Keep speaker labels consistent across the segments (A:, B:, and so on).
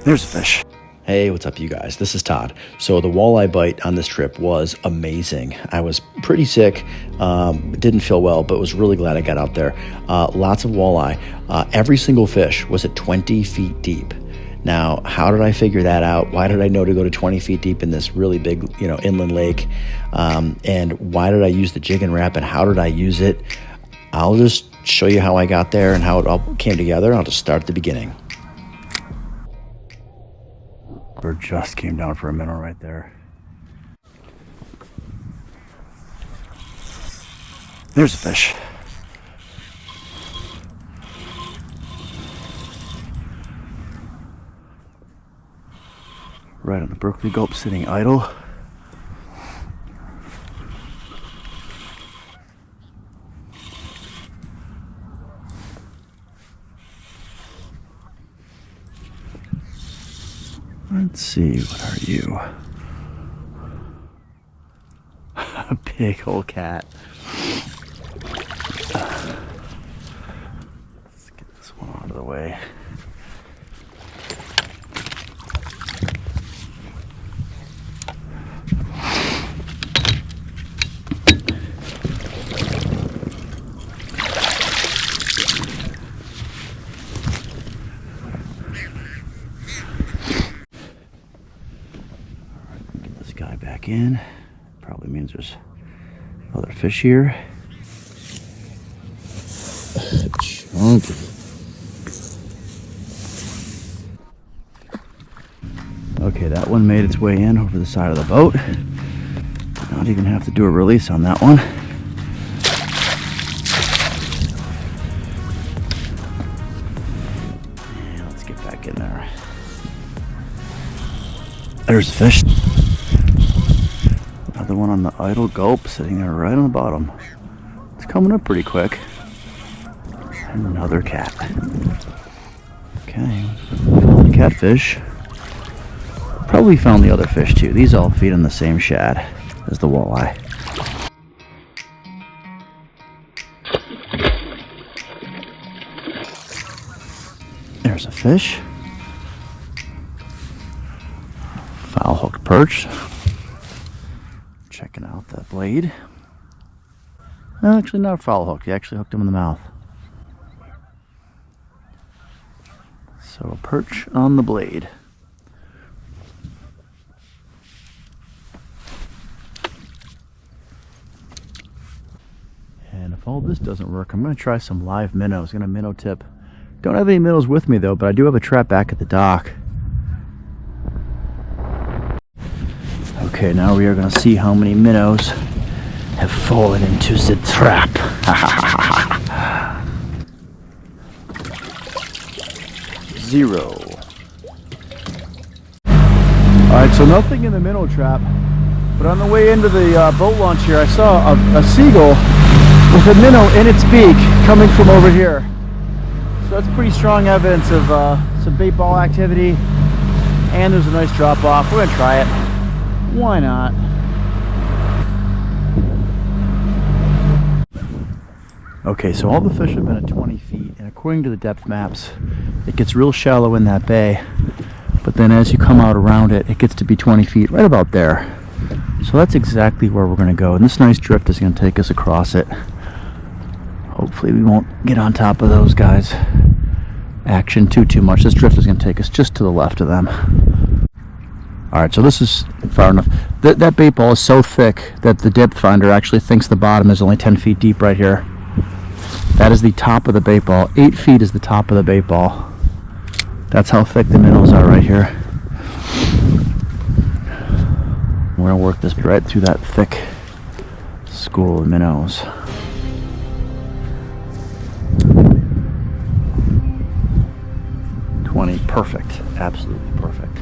A: There's a fish. Hey, what's up, you guys? This is Todd. So the walleye bite on this trip was amazing. I was pretty sick, didn't feel well, but was really glad I got out there. Lots of walleye. Every single fish was at 20 feet deep. Now, how did I figure that out? Why did I know to go to 20 feet deep in this really big, inland lake? And why did I use the Jigging Rap, and how did I use it? I'll just show you how I got there and how it all came together. I'll just start at the beginning. Bird just came down for a minnow right there. There's a fish. Right on the Berkley Gulp, sitting idle. Let's see, what are you? A big old cat. Let's get this one out of the way. Guy back in. Probably means there's other fish here. Chunky. Okay, that one made its way in over the side of the boat. Not even have to do a release on that one. Yeah, let's get back in there. There's a fish. Another one on the idle Gulp, sitting there right on the bottom. It's coming up pretty quick. And another cat. Okay, found the catfish. Probably found the other fish too. These all feed on the same shad as the walleye. There's a fish. Foul hooked perch. Checking out that blade. Actually, not foul hooked. He actually hooked him in the mouth. So a perch on the blade. And if all this doesn't work, I'm going to try some live minnows. I'm going to minnow tip. Don't have any minnows with me though, but I do have a trap back at the dock. Okay, now we are going to see how many minnows have fallen into the trap. 0. Alright, so nothing in the minnow trap, but on the way into the boat launch here, I saw a seagull with a minnow in its beak coming from over here. So that's pretty strong evidence of some bait ball activity, and there's a nice drop off. We're going to try it. Why not? Okay, so all the fish have been at 20 feet, and according to the depth maps, it gets real shallow in that bay, but then as you come out around it, it gets to be 20 feet, right about there. So that's exactly where we're going to go, and this nice drift is going to take us across it. Hopefully we won't get on top of those guys' action too much. This drift is going to take us just to the left of them. Alright, so this is far enough. That bait ball is so thick that the depth finder actually thinks the bottom is only 10 feet deep right here. That is the top of the bait ball. 8 feet is the top of the bait ball. That's how thick the minnows are right here. We're going to work this right through that thick school of minnows. Perfect. Absolutely perfect.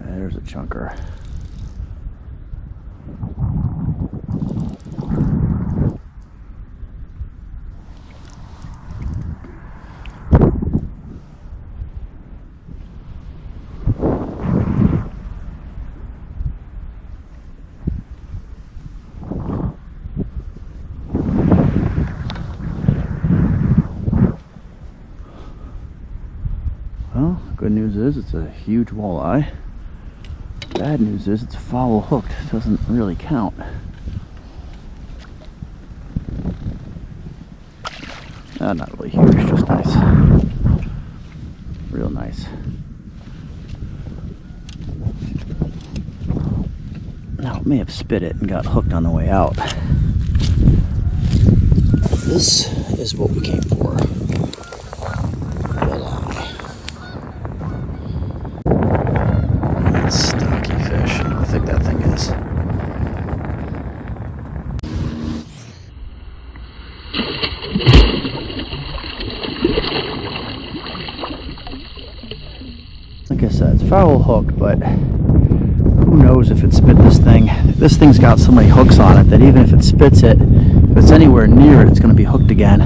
A: There's a chunker. is it's a huge walleye. Bad news is it's foul hooked. It doesn't really count. Not really huge, just nice. Real nice. Now it may have spit it and got hooked on the way out. This is what we came for. Walleye. That's stocky fish. How thick that thing is. Like I said, it's foul hook, but who knows if it spit this thing. This thing's got so many hooks on it that even if it spits it, if it's anywhere near it, it's going to be hooked again.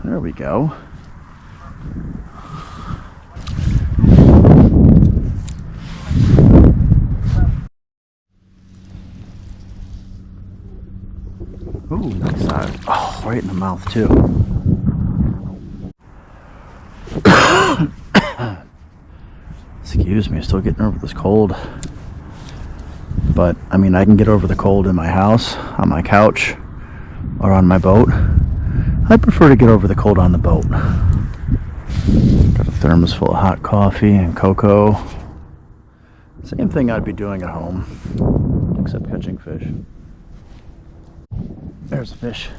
A: There we go. Ooh, nice size. Oh, right in the mouth too. Excuse me, I'm still getting over this cold. But, I mean, I can get over the cold in my house, on my couch, or on my boat. I prefer to get over the cold on the boat. Got a thermos full of hot coffee and cocoa. Same thing I'd be doing at home, except catching fish. There's a fish.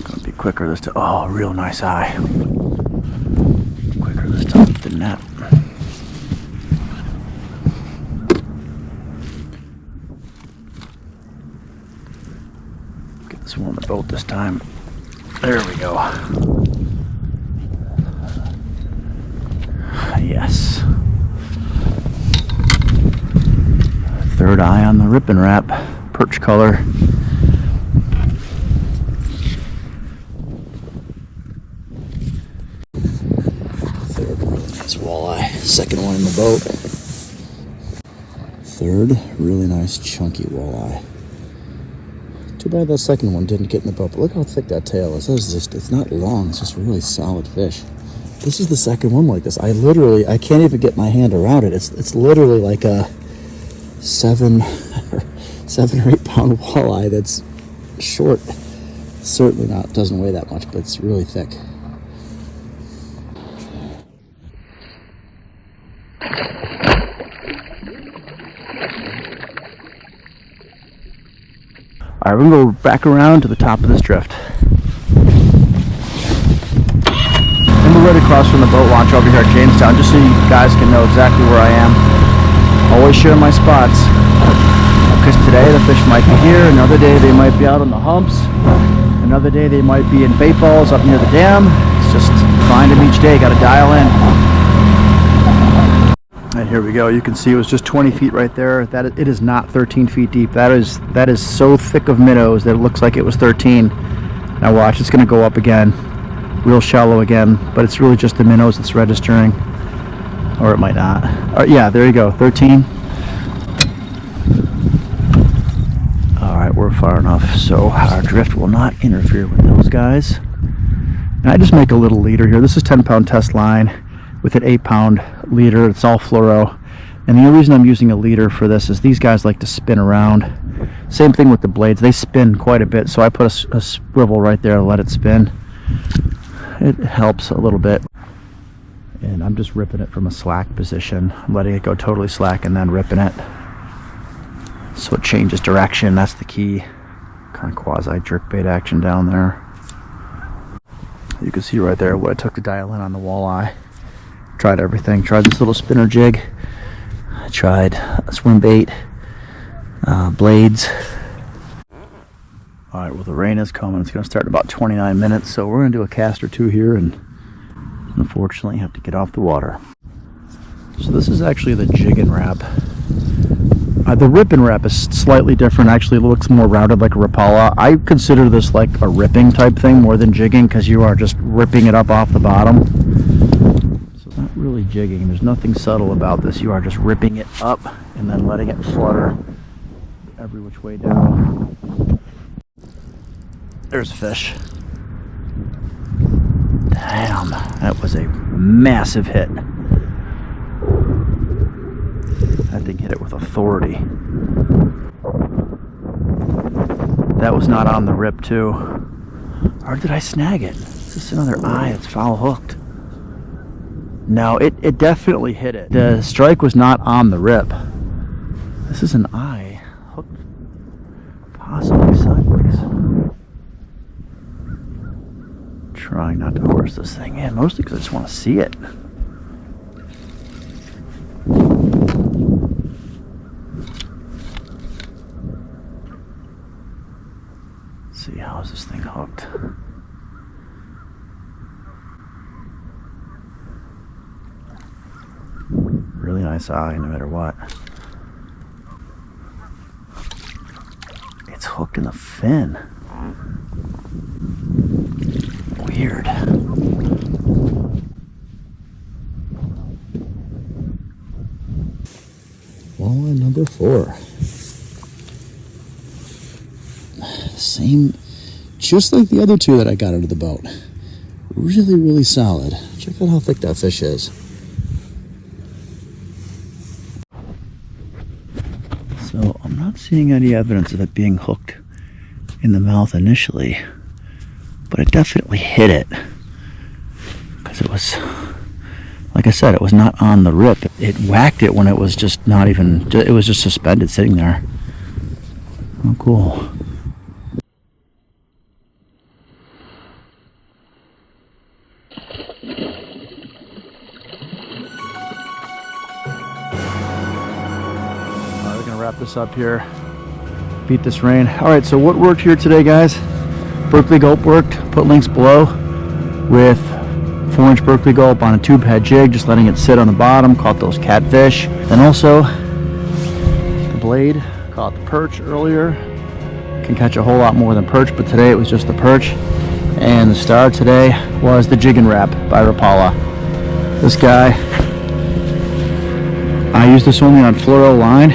A: Gonna be quicker this time. Oh, real nice eye. Quicker this time than that. Get this one on the boat this time. There we go. Yes. Third eye on the Rippin' Rap, perch color. Third really nice walleye. Second one in the boat. Third really nice chunky walleye. Too bad that second one didn't get in the boat, but look how thick that tail is. It's not long, it's just a really solid fish. This is the second one like this. I can't even get my hand around it. It's literally like a 7 or 8 pound walleye that's short. Certainly not, doesn't weigh that much, but it's really thick. All right, we're gonna go back around to the top of this drift. And we're right across from the boat launch over here at Jamestown, just so you guys can know exactly where I am. Always share my spots, because today the fish might be here, another day they might be out on the humps, another day they might be in bait balls up near the dam. It's just find them each day, gotta dial in. And here we go. You can see it was just 20 feet right there. It is not 13 feet deep. That is so thick of minnows that it looks like it was 13. Now watch, it's going to go up again, real shallow again, but it's really just the minnows that's registering, or it might not. Yeah, there you go, 13. All right, we're far enough, so our drift will not interfere with those guys. And I just make a little leader here. This is 10-pound test line with an 8-pound leader. It's all fluoro, and the only reason I'm using a leader for this is these guys like to spin around. Same thing with the blades, they spin quite a bit, so I put a swivel right there to let it spin. It helps a little bit, and I'm just ripping it from a slack position. I'm letting it go totally slack and then ripping it so it changes direction. That's the key. Kind of quasi jerkbait action down there. You can see right there what I took to dial in on the walleye. Tried everything. Tried this little spinner jig. I tried a swim bait, blades. All right, well, the rain is coming. It's going to start in about 29 minutes, so we're going to do a cast or two here and unfortunately have to get off the water. So this is actually the Jigging Rap The rip and wrap is slightly different. Actually, it looks more rounded like a Rapala. I consider this like a ripping type thing more than jigging, because you are just ripping it up off the bottom. So not really jigging. There's nothing subtle about this. You are just ripping it up and then letting it flutter every which way down. There's a fish. Damn, that was a massive hit. That thing hit it with authority. That was not on the rip too. Or did I snag it? Is this another eye that's foul hooked? No, it definitely hit it. The strike was not on the rip. This is an eye hooked possibly sideways. Trying not to force this thing in, mostly because I just want to see it. Let's see, how is this thing hooked? Really nice eye, no matter what. It's hooked in the fin. Weird. Walleye number 4. Same, just like the other two that I got out of the boat. Really, really solid. Check out how thick that fish is. So I'm not seeing any evidence of it being hooked in the mouth initially, but it definitely hit it, because it was, like I said, it was not on the rip. It whacked it when it was just not even, it was just suspended sitting there. Oh, cool. We're gonna wrap this up here. Beat this rain. All right, so what worked here today, guys? Berkley Gulp worked. Put links below with 4-inch Berkley Gulp on a tube head jig, just letting it sit on the bottom. Caught those catfish. Then also the blade, caught the perch earlier. Can catch a whole lot more than perch, but today it was just the perch. And the star today was the Jigging Rap by Rapala. This guy, I used this only on fluoro line.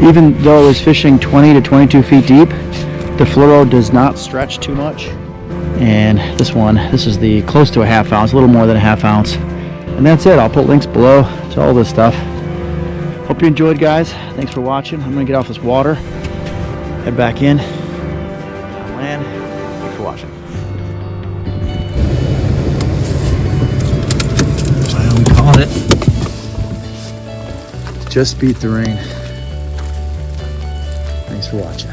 A: Even though I was fishing 20 to 22 feet deep, the fluoro does not stretch too much. And this one, this is the close to a half ounce, a little more than a half ounce. And that's it. I'll put links below to all this stuff. Hope you enjoyed, guys. Thanks for watching. I'm gonna get off this water, head back in, land. Thanks for watching. Well, we caught it. Just beat the rain. Thanks for watching.